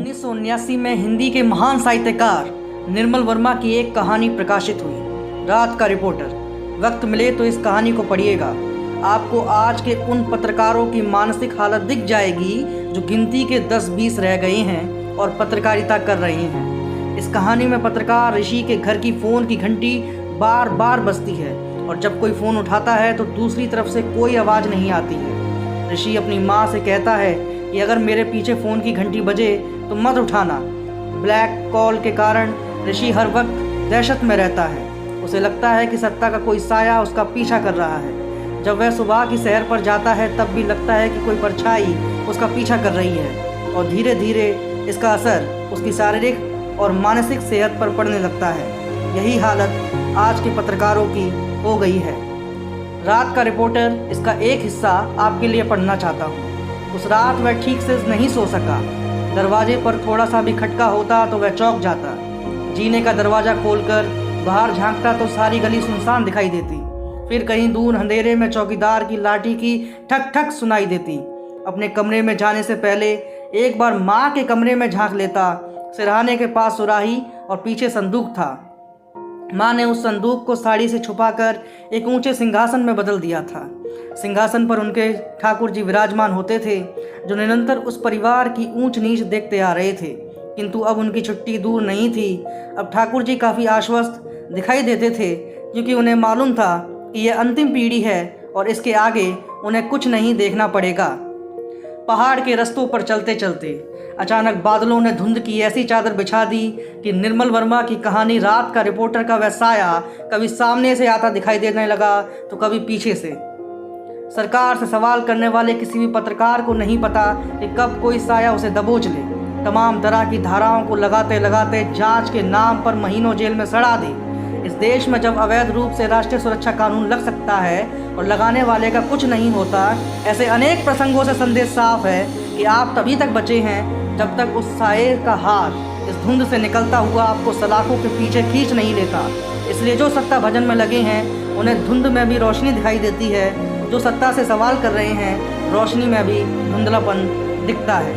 1979 में हिंदी के महान साहित्यकार निर्मल वर्मा की एक कहानी प्रकाशित हुई, रात का रिपोर्टर। वक्त मिले तो इस कहानी को पढ़िएगा। आपको आज के उन पत्रकारों की मानसिक हालत दिख जाएगी जो गिनती के 10-20 रह गए हैं और पत्रकारिता कर रहे हैं। इस कहानी में पत्रकार ऋषि के घर की फ़ोन की घंटी बार बार बजती है और जब कोई फ़ोन उठाता है तो दूसरी तरफ से कोई आवाज़ नहीं आती है। ऋषि अपनी माँ से कहता है कि अगर मेरे पीछे फ़ोन की घंटी बजे तो मत उठाना। ब्लैक कॉल के कारण ऋषि हर वक्त दहशत में रहता है। उसे लगता है कि सत्ता का कोई साया उसका पीछा कर रहा है। जब वह सुबह की सैर पर जाता है तब भी लगता है कि कोई परछाई उसका पीछा कर रही है और धीरे धीरे इसका असर उसकी शारीरिक और मानसिक सेहत पर पड़ने लगता है। यही हालत आज के पत्रकारों की हो गई है। रात का रिपोर्टर इसका एक हिस्सा आपके लिए पढ़ना चाहता हूँ। उस रात वह ठीक से नहीं सो सका। दरवाजे पर थोड़ा सा भी खटका होता तो वह चौंक जाता। जीने का दरवाज़ा खोलकर बाहर झांकता तो सारी गली सुनसान दिखाई देती। फिर कहीं दूर अंधेरे में चौकीदार की लाठी की ठक ठक सुनाई देती। अपने कमरे में जाने से पहले एक बार माँ के कमरे में झांक लेता। सिरहाने के पास सुराही और पीछे संदूक था। माँ ने उस संदूक को साड़ी से छुपाकर एक ऊंचे सिंहासन में बदल दिया था। सिंहासन पर उनके ठाकुर जी विराजमान होते थे जो निरंतर उस परिवार की ऊंच नीच देखते आ रहे थे, किंतु अब उनकी छुट्टी दूर नहीं थी। अब ठाकुर जी काफ़ी आश्वस्त दिखाई देते थे क्योंकि उन्हें मालूम था कि यह अंतिम पीढ़ी है और इसके आगे उन्हें कुछ नहीं देखना पड़ेगा। पहाड़ के रास्तों पर चलते चलते अचानक बादलों ने धुंध की ऐसी चादर बिछा दी कि निर्मल वर्मा की कहानी रात का रिपोर्टर का वह साया कभी सामने से आता दिखाई देने लगा तो कभी पीछे से। सरकार से सवाल करने वाले किसी भी पत्रकार को नहीं पता कि कब कोई साया उसे दबोच ले। तमाम तरह की धाराओं को लगाते लगाते जांच के नाम पर महीनों जेल में सड़ा दे। इस देश में जब अवैध रूप से राष्ट्रीय सुरक्षा कानून लग सकता है और लगाने वाले का कुछ नहीं होता, ऐसे अनेक प्रसंगों से संदेश साफ है कि आप तभी तक बचे हैं जब तक उस साये का हाथ इस धुंध से निकलता हुआ आपको सलाखों के पीछे खींच नहीं लेता। इसलिए जो सत्ता भजन में लगे हैं उन्हें धुंध में भी रोशनी दिखाई देती है। जो सत्ता से सवाल कर रहे हैं रोशनी में भी धुंधलापन दिखता है।